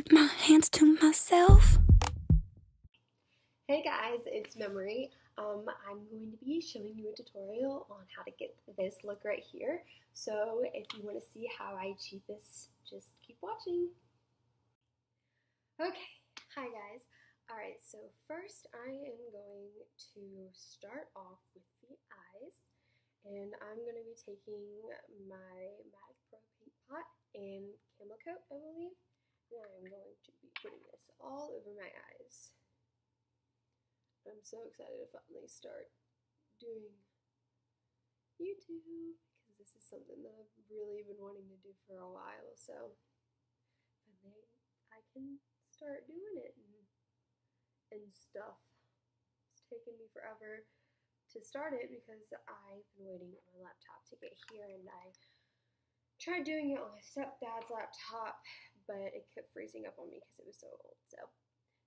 keep my hands to myself. Hey guys, it's Memory. I'm going to be showing you a tutorial on how to get this look right here. So if you want to see how I achieve this, just keep watching. Okay, hi guys. Alright, so first I am going to start off with the eyes. And I'm going to be taking my MAC Pro Paint Pot in Camel Coat, I believe. And I'm going to be putting this all over my eyes. I'm so excited to finally start doing YouTube because this is something that I've really been wanting to do for a while. So finally I can start doing it and stuff. It's taken me forever to start it because I've been waiting on my laptop to get here, and I tried doing it on my stepdad's laptop, but it kept freezing up on me because it was so old. So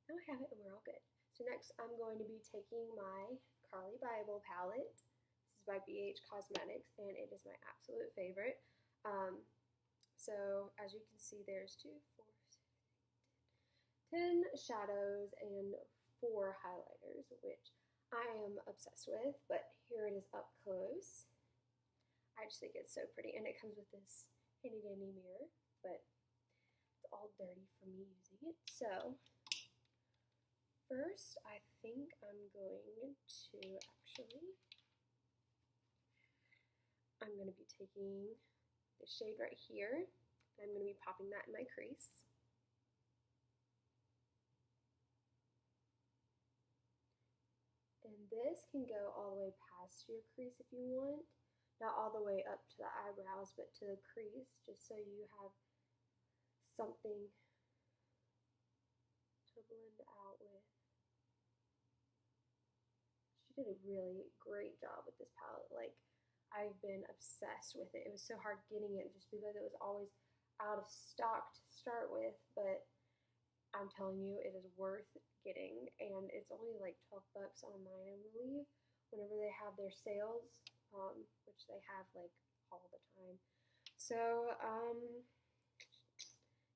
now I have it and we're all good. So next I'm going to be taking my Carly Bible palette. This is by BH Cosmetics and it is my absolute favorite. So as you can see, there's 2, 4, 10 shadows and 4 highlighters, which I am obsessed with, but here it is up close. I just think it's so pretty, and it comes with this handy dandy mirror, but it's all dirty from me using it. So first, I think I'm going to be taking the shade right here, and I'm going to be popping that in my crease. And this can go all the way past your crease if you want. Not all the way up to the eyebrows, but to the crease, just so you have something to blend out with. She did a really great job with this palette. Like, I've been obsessed with it. It was so hard getting it just because it was always out of stock to start with, but I'm telling you, it is worth getting, and it's only like 12 bucks online, I believe, whenever they have their sales, which they have like all the time. So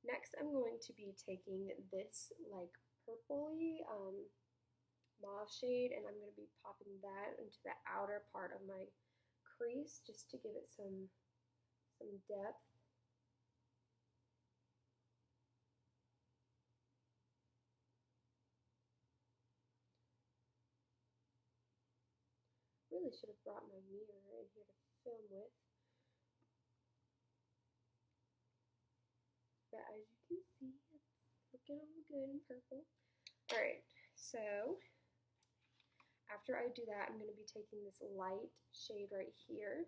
next I'm going to be taking this like purpley mauve shade, and I'm going to be popping that into the outer part of my crease just to give it some depth. Really should have brought my mirror in here to film with. But as you can see, it's looking all good in purple. Alright, so after I do that, I'm going to be taking this light shade right here,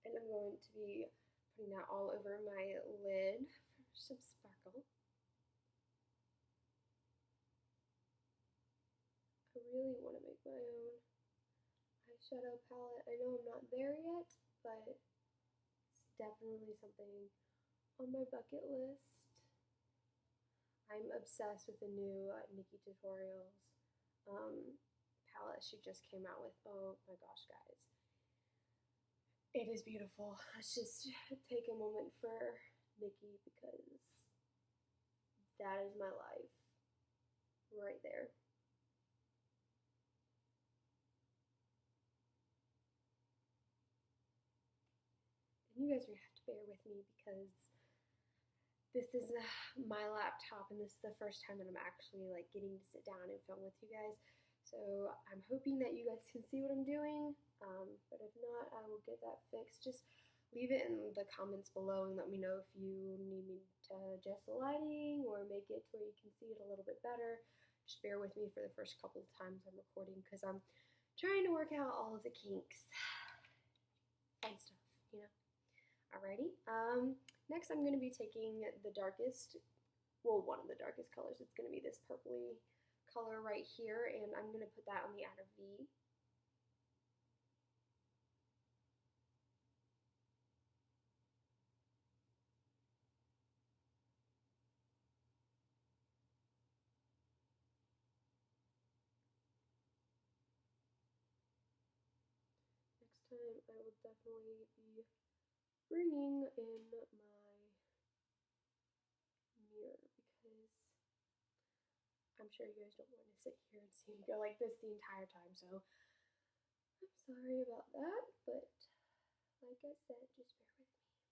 and I'm going to be putting that all over my lid for some sparkle. I really want to make my own eyeshadow palette. I know I'm not there yet, but it's definitely something on my bucket list. I'm obsessed with the new Nikki Tutorials palette she just came out with. Oh my gosh, guys. It is beautiful. Let's just take a moment for Nikki because that is my life right there. And you guys are going to have to bear with me because this is my laptop, and this is the first time that I'm actually like getting to sit down and film with you guys. So I'm hoping that you guys can see what I'm doing, but if not, I will get that fixed. Just leave it in the comments below and let me know if you need me to adjust the lighting or make it to where you can see it a little bit better. Just bear with me for the first couple of times I'm recording because I'm trying to work out all of the kinks. Fun stuff, you know. Alrighty. Next I'm going to be taking the darkest, well, one of the darkest colors. It's going to be this purpley color right here, and I'm going to put that on the outer V. Next time I will definitely be bringing in my mirror. I'm sure you guys don't want to sit here and see me go like this the entire time, so I'm sorry about that, but like I said, just bear with me.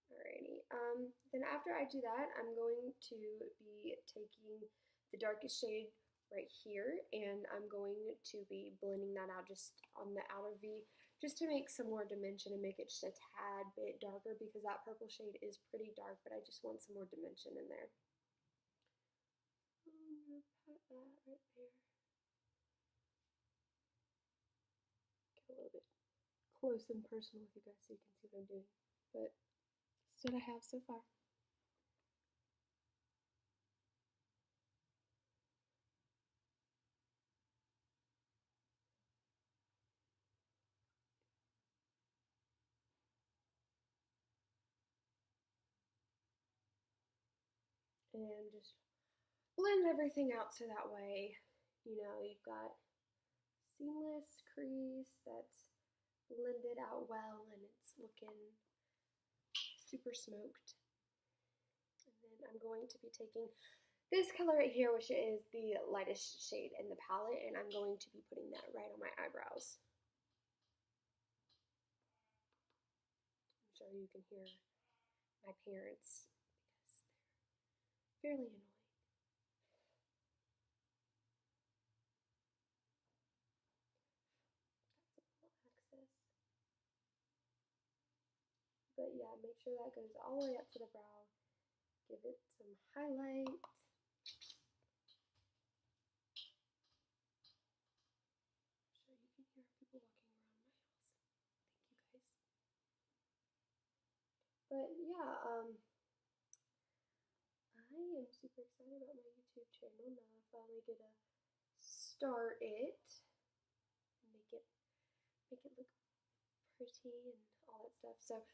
Alrighty, then after I do that, I'm going to be taking the darkest shade right here, and I'm going to be blending that out just on the outer V, just to make some more dimension and make it just a tad bit darker, because that purple shade is pretty dark, but I just want some more dimension in there. I'm gonna pat that right there. Get a little bit close and personal with you guys so you can see what I'm doing, but that's what I have so far. And just blend everything out so that way, you know, you've got seamless crease that's blended out well and it's looking super smoked. And then I'm going to be taking this color right here, which is the lightest shade in the palette, and I'm going to be putting that right on my eyebrows. I'm sure you can hear my parents because they're fairly annoying. Got some little excess. But yeah, make sure that goes all the way up to the brow. Give it some highlight. I'm sure you can hear people walking around my house. Thank you guys. But yeah, I am super excited about my YouTube channel. Now I finally get to start it and make it look pretty and all that stuff. So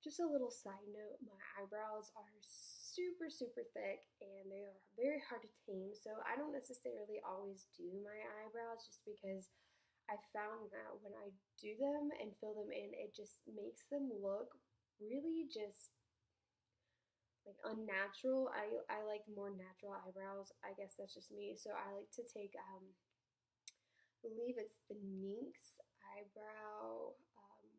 just a little side note, my eyebrows are super thick and they are very hard to tame, so I don't necessarily always do my eyebrows just because I found that when I do them and fill them in, it just makes them look really just like unnatural. I like more natural eyebrows. I guess that's just me. So I like to take I believe it's the NYX eyebrow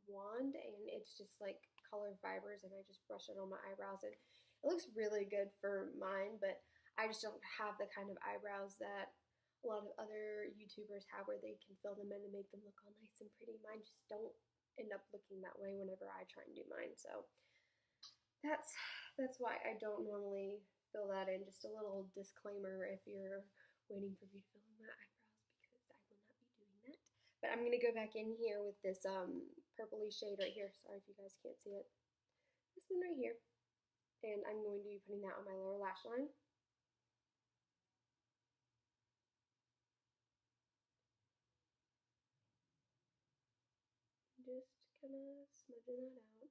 wand, and it's just like colored fibers, and I just brush it on my eyebrows, and it looks really good for mine, but I just don't have the kind of eyebrows that a lot of other YouTubers have where they can fill them in and make them look all nice and pretty. Mine just don't end up looking that way whenever I try and do mine, so that's why I don't normally fill that in. Just a little disclaimer if you're waiting for me to fill in my eyebrows, because I will not be doing that. But I'm going to go back in here with this purpley shade right here. Sorry if you guys can't see it. This one right here. And I'm going to be putting that on my lower lash line. Just kind of smudging that out.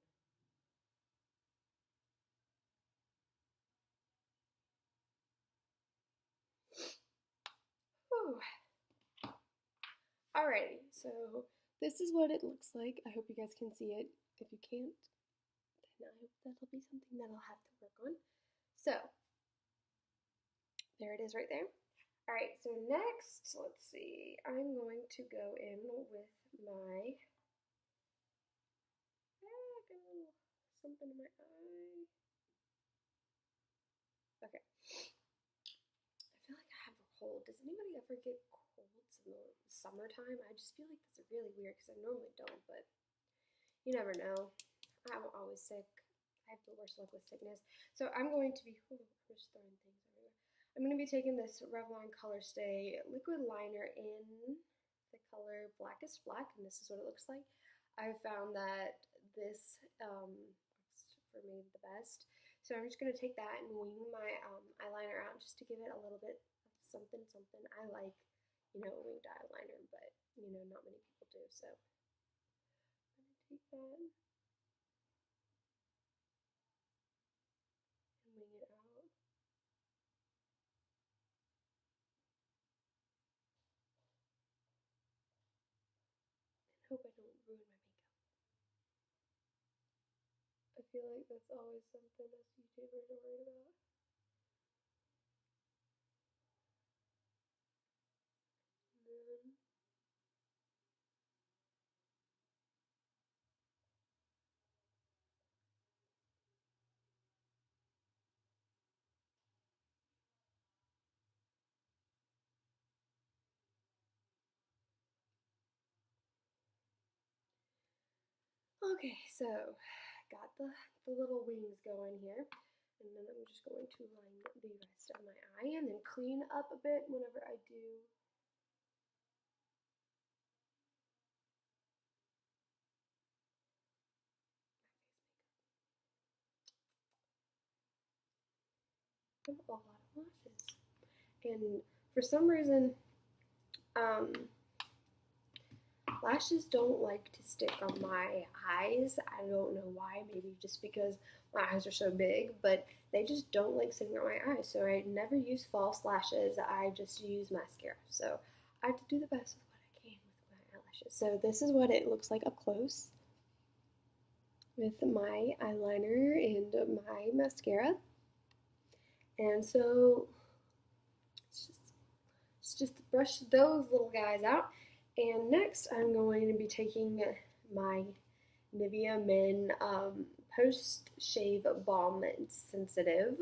Whew. Alrighty, so this is what it looks like. I hope you guys can see it. If you can't, then I hope that'll be something that I'll have to work on. So, there it is right there. Alright, so next, let's see, I'm going to go in with my, got a little something in my eye. Okay. I feel like I have a cold. Does anybody ever get colds in the summertime? I just feel like that's really weird because I normally don't, but you never know. I'm always sick. I have the worst luck with sickness. So I'm going to be, I'm just throwing things everywhere. I'm going to be taking this Revlon Color Stay liquid liner in the color Blackest Black, and this is what it looks like. I found that this looks for me the best. So I'm just going to take that and wing my eyeliner out just to give it a little bit of something. I like, you know, winged eyeliner, but, you know, not many people do. So I'm going to take that and wing it out. Hope I don't ruin my makeup. I feel like that's always something us YouTubers are worried about. Okay, so got the little wings going here. And then I'm just going to line the rest of my eye and then clean up a bit whenever I do. A lot of lashes. And for some reason, lashes don't like to stick on my eyes. I don't know why, maybe just because my eyes are so big, but they just don't like sitting on my eyes. So I never use false lashes, I just use mascara. So I have to do the best with what I can with my eyelashes. So this is what it looks like up close with my eyeliner and my mascara. And so it's just to brush those little guys out. And next I'm going to be taking my Nivea Men Post Shave Balm Sensitive.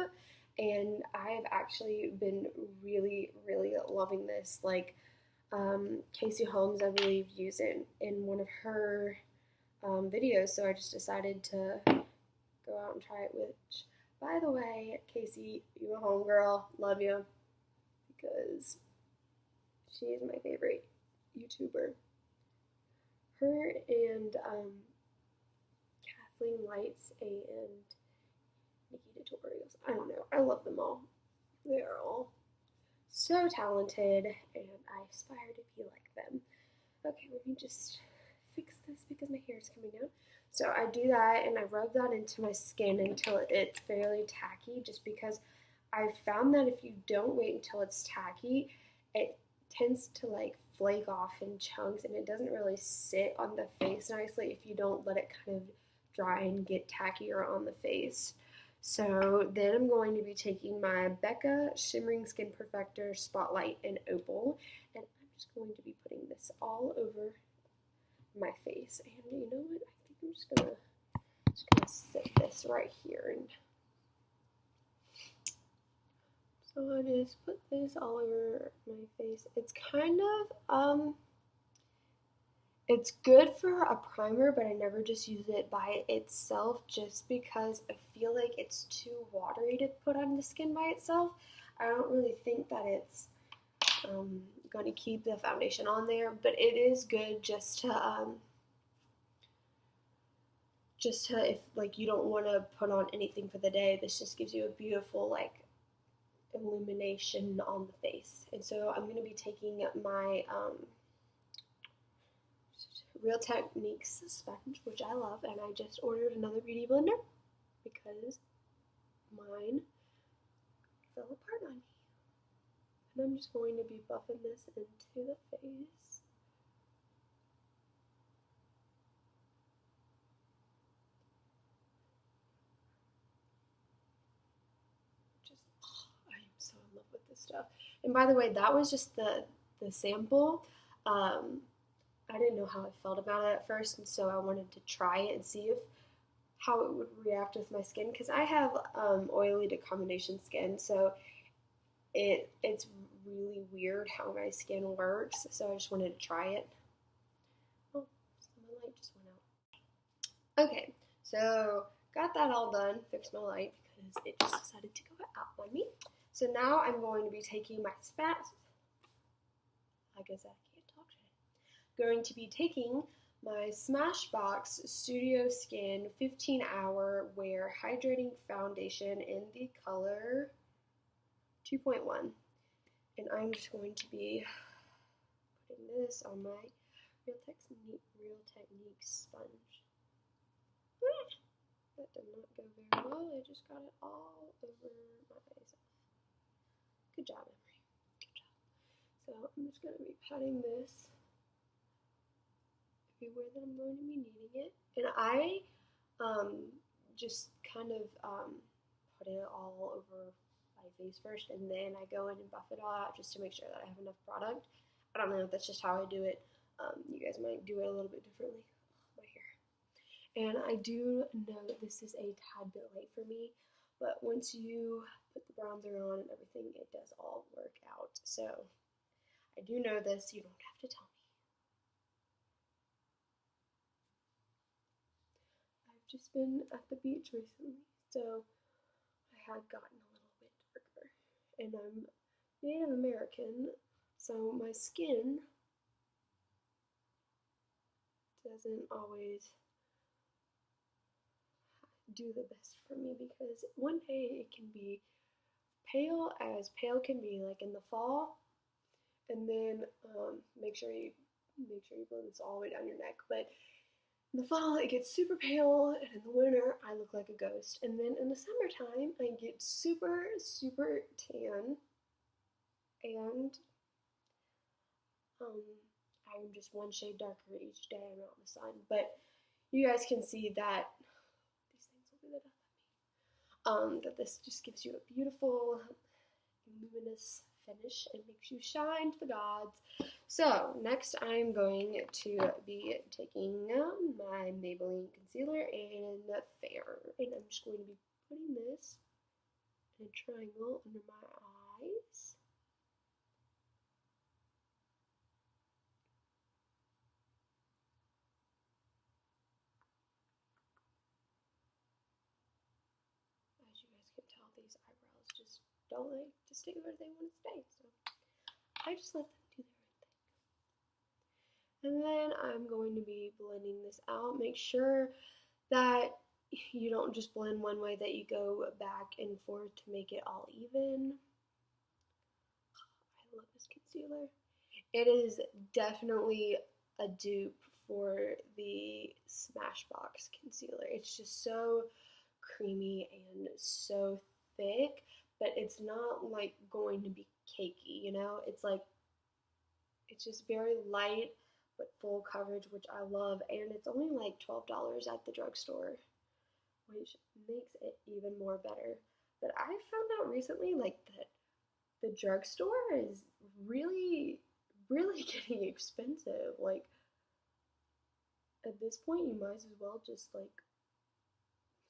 And I've actually been really, really loving this. Like Casey Holmes, I believe, used it in one of her videos. So I just decided to go out and try it, which, by the way, Casey, you a homegirl, love you, because she is my favorite YouTuber. Her and Kathleen Lights and Nikki Tutorials. I don't know. I love them all. They are all so talented, and I aspire to be like them. Okay, let me just fix this because my hair is coming out. So I do that, and I rub that into my skin until it's fairly tacky, just because I've found that if you don't wait until it's tacky, it tends to like flake off in chunks, and it doesn't really sit on the face nicely if you don't let it kind of dry and get tackier on the face. So then I'm going to be taking my Becca Shimmering Skin Perfector Spotlight in Opal, and I'm just going to be putting this all over my face. And you know what? I think I'm just gonna set this right here. And so I just put this all over my face. It's kind of it's good for a primer, but I never just use it by itself just because I feel like it's too watery to put on the skin by itself. I don't really think that it's going to keep the foundation on there, but it is good just to if like you don't want to put on anything for the day. This just gives you a beautiful like illumination on the face. And so I'm going to be taking my Real Techniques sponge, which I love, and I just ordered another beauty blender because mine fell apart on me. And I'm just going to be buffing this into the face. I am so in love with this stuff. And by the way, that was just the sample. I didn't know how I felt about it at first, and so I wanted to try it and see how it would react with my skin, because I have oily to combination skin, so it's really weird how my skin works. So I just wanted to try it. Oh, my light just went out. Okay, so got that all done. Fixed my light because it just decided to go out on me. So now I'm going to be taking my going to be taking my Smashbox Studio Skin 15-Hour Wear Hydrating Foundation in the color 2.1. And I'm just going to be putting this on my Real Techniques sponge. That did not go very well. I just got it all over my face. Good job, Emery. Good job. So I'm just going to be patting this everywhere that I'm going to be needing it. And I just kind of put it all over my face first, and then I go in and buff it all out just to make sure that I have enough product. I don't know if that's just how I do it. You guys might do it a little bit differently. My hair. And I do know that this is a tad bit late for me, but once you put the bronzer on and everything, it does all work out. So I do know this. You don't have to tell me. just been at the beach recently, so I had gotten a little bit darker. And I'm Native American, so my skin doesn't always do the best for me because one day it can be pale as pale can be, like in the fall, and then make sure you blend this all the way down your neck. But in the fall, it gets super pale, and in the winter, I look like a ghost. And then in the summertime, I get super, super tan, and um, I'm just one shade darker each day I'm out in the sun. But you guys can see that these things will be the death of me. That this just gives you a beautiful, luminous finish and makes you shine to the gods. So next I'm going to be taking my Maybelline concealer in Fair, and I'm just going to be putting this in a triangle under my eyes. As you guys can tell, these eyebrows just don't like to stay where they want to stay, so I just let them do their own thing. And then I'm going to be blending this out. Make sure that you don't just blend one way, that you go back and forth to make it all even. I love this concealer. It is definitely a dupe for the Smashbox concealer. It's just so creamy and so thick, but it's not like going to be cakey, you know? It's just very light but full coverage, which I love, and it's only like $12 at the drugstore, which makes it even more better. But I found out recently, like, that the drugstore is really, really getting expensive. Like, at this point, you might as well just, like,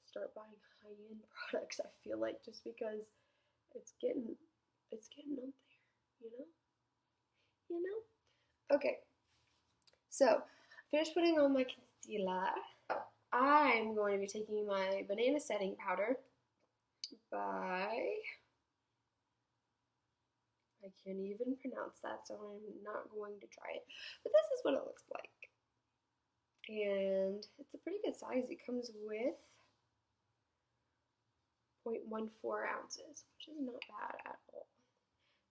start buying high-end products, I feel like, just because it's getting up there, you know? You know? Okay, so, finished putting on my concealer. I'm going to be taking my banana setting powder by, I can't even pronounce that, so I'm not going to try it. But this is what it looks like. And it's a pretty good size. It comes with 0.14 ounces, which is not bad at all.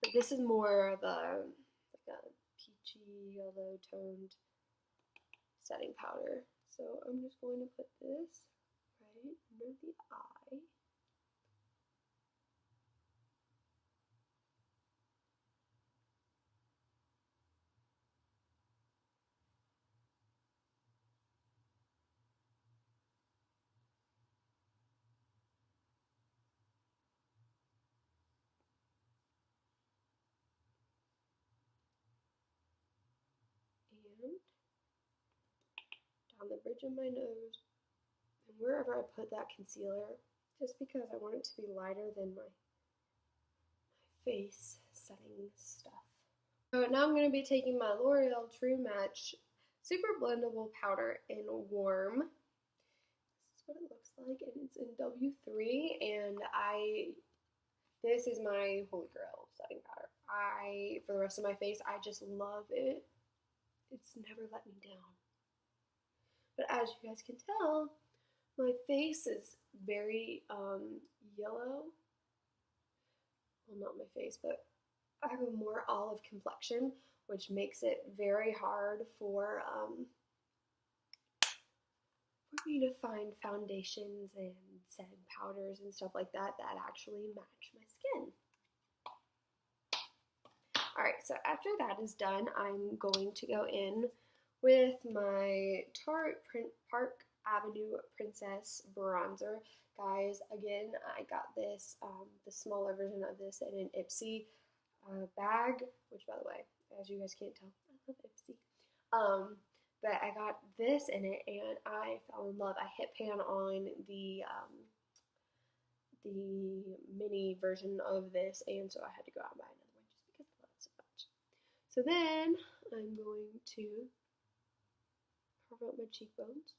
But this is more of a peachy yellow toned setting powder. So I'm just going to put this right under the eye. And down the bridge of my nose, and wherever I put that concealer, just because I want it to be lighter than my face setting stuff. So now I'm going to be taking my L'Oreal True Match Super Blendable Powder in Warm. This is what it looks like, and it's in W3, and this is my holy grail setting powder. For the rest of my face, I just love it. It's never let me down. But as you guys can tell, my face is very yellow. Well, not my face, but I have a more olive complexion, which makes it very hard for me to find foundations and setting powders and stuff like that that actually match my skin. Alright, so after that is done, I'm going to go in with my Tarte Park Avenue Princess Bronzer. Guys, again, I got this, the smaller version of this in an Ipsy bag, which, by the way, as you guys can't tell, I love Ipsy. But I got this in it, and I fell in love. I hit pan on the mini version of this, and so I had to go out and buy another one just because I love it so much. So then I'm going to carve out my cheekbones.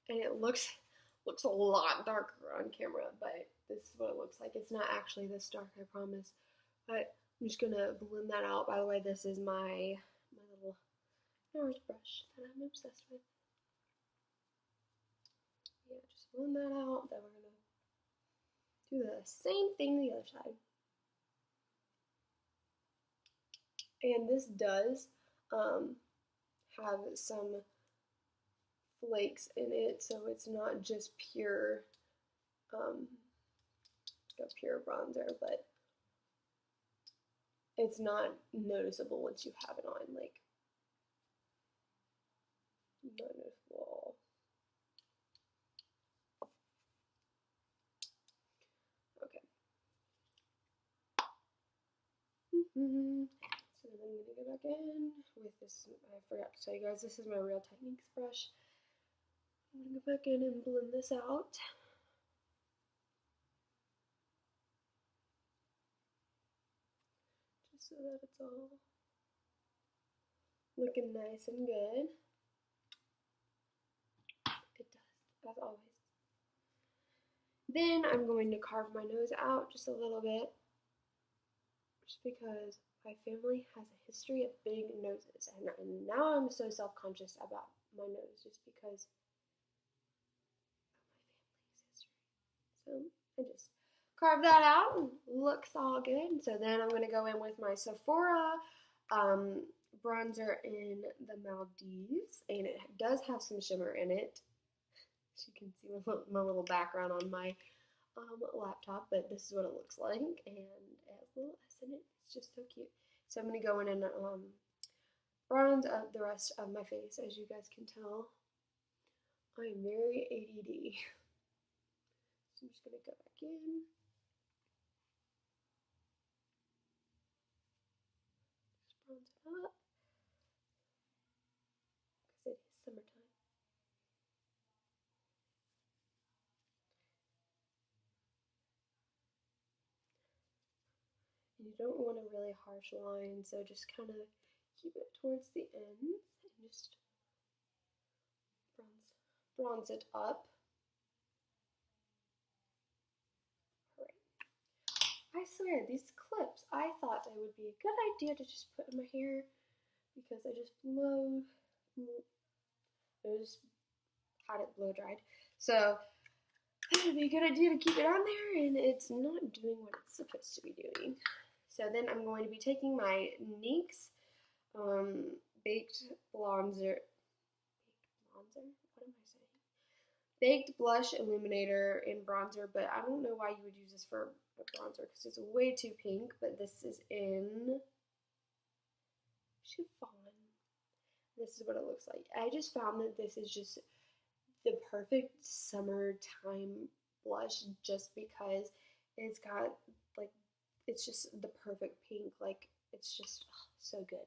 and it looks a lot darker on camera, but this is what it looks like. It's not actually this dark, I promise. But I'm just gonna blend that out. By the way, this is my little NARS brush that I'm obsessed with. Yeah, just blend that out. Then we're gonna do the same thing the other side. And this does have some flakes in it, so it's not just pure pure bronzer, but it's not noticeable once you have it on, like not noticeable. Okay. So then I'm gonna go back in with this. I forgot to tell you guys, this is my Real Techniques brush. I'm gonna go back in and blend this out. Just so that it's all looking nice and good. It does, as always. Then I'm going to carve my nose out just a little bit, just because my family has a history of big noses, and now I'm so self-conscious about my nose just because of my family's history. So I just carve that out and looks all good. So then I'm going to go in with my Sephora bronzer in the Maldives, and it does have some shimmer in it. As you can see my little background on my laptop, but this is what it looks like, and it has a little S in it. It's just so cute. So I'm going to go in and bronze up the rest of my face. As you guys can tell, I am very ADD. So I'm just going to go back in. Just bronze it up, because it is summertime. And you don't want a really harsh line, so just kind of keep it towards the end and just bronze it up. Alright. I swear, these clips, I thought they would be a good idea to just put in my hair, because I just had it blow dried. So that would be a good idea to keep it on there, and it's not doing what it's supposed to be doing. So then I'm going to be taking my NYX Baked Bronzer. What am I saying? Baked Blush Illuminator in bronzer, but I don't know why you would use this for a bronzer because it's way too pink, but this is in Chiffon. This is what it looks like. I just found that this is just the perfect summertime blush just because it's got, like, it's just the perfect pink. Like, it's just so good.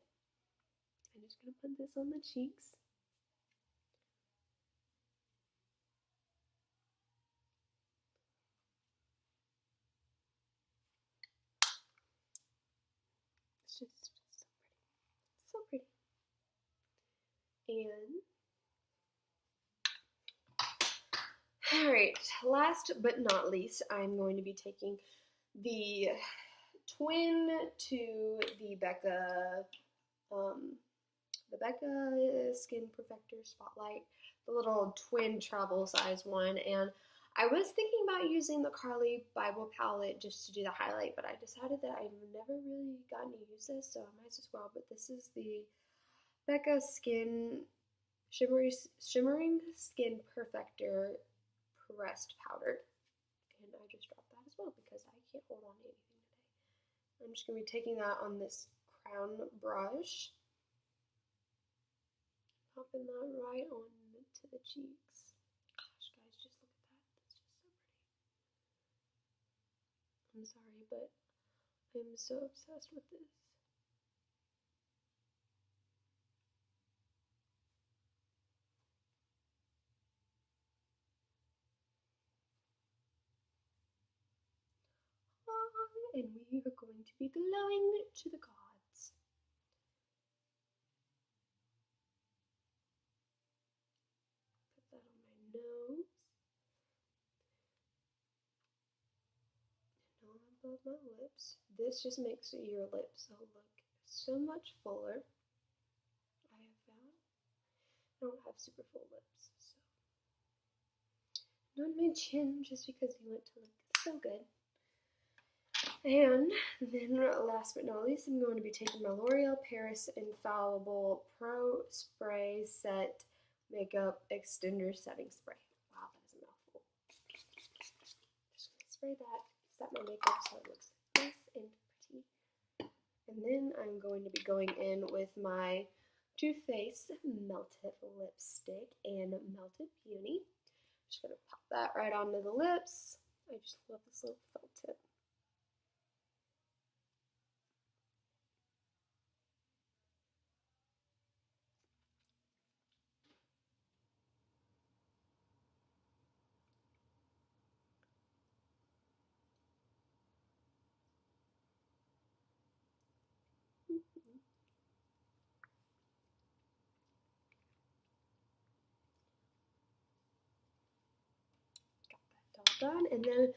I'm just going to put this on the cheeks. It's just so pretty. And alright, last but not least, I'm going to be taking the twin to the Becca Skin Perfector Spotlight, the little twin travel size one, and I was thinking about using the Carly Bible palette just to do the highlight, but I decided that I've never really gotten to use this, so I might as well. But this is the Becca Shimmering Skin Perfector Pressed Powder, and I just dropped that as well because I can't hold on to anything today. I'm just going to be taking that on this crown brush, popping that right on to the cheeks. Gosh, guys, just look at that. That's just so pretty. I'm sorry, but I'm so obsessed with this. And we are going to be glowing to the gods. Put that on my above my lips. This just makes your lips look so much fuller. I have found I don't have super full lips, so not my chin just because you want to look so good. And then last but not least, I'm going to be taking my L'Oreal Paris Infallible Pro Spray Set Makeup Extender Setting Spray. Wow, that is a mouthful. Just going to spray that, set my makeup so it looks nice and pretty. And then I'm going to be going in with my Too Faced Melted Lipstick and Melted Peony. Just going to pop that right onto the lips. I just love this little felt tip. Done. And then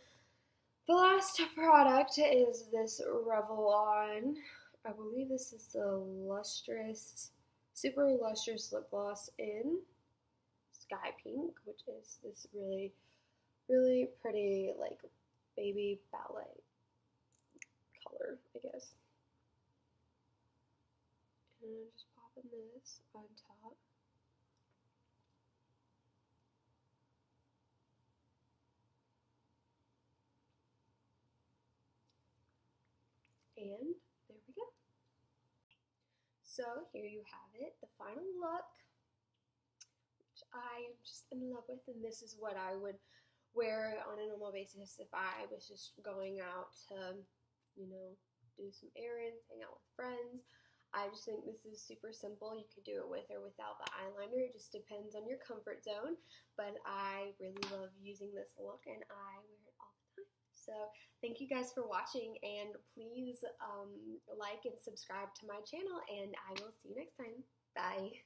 the last product is this Revlon. I believe this is the super lustrous lip gloss in Sky Pink, which is this really, really pretty, like, baby ballet color, I guess. And I'm just popping this on top. And there we go. So here you have it, the final look, which I am just in love with, and this is what I would wear on a normal basis if I was just going out to, you know, do some errands, hang out with friends. I just think this is super simple. You could do it with or without the eyeliner. It just depends on your comfort zone, but I really love using this look, and I wear it all the time. So thank you guys for watching, and please like and subscribe to my channel, and I will see you next time. Bye.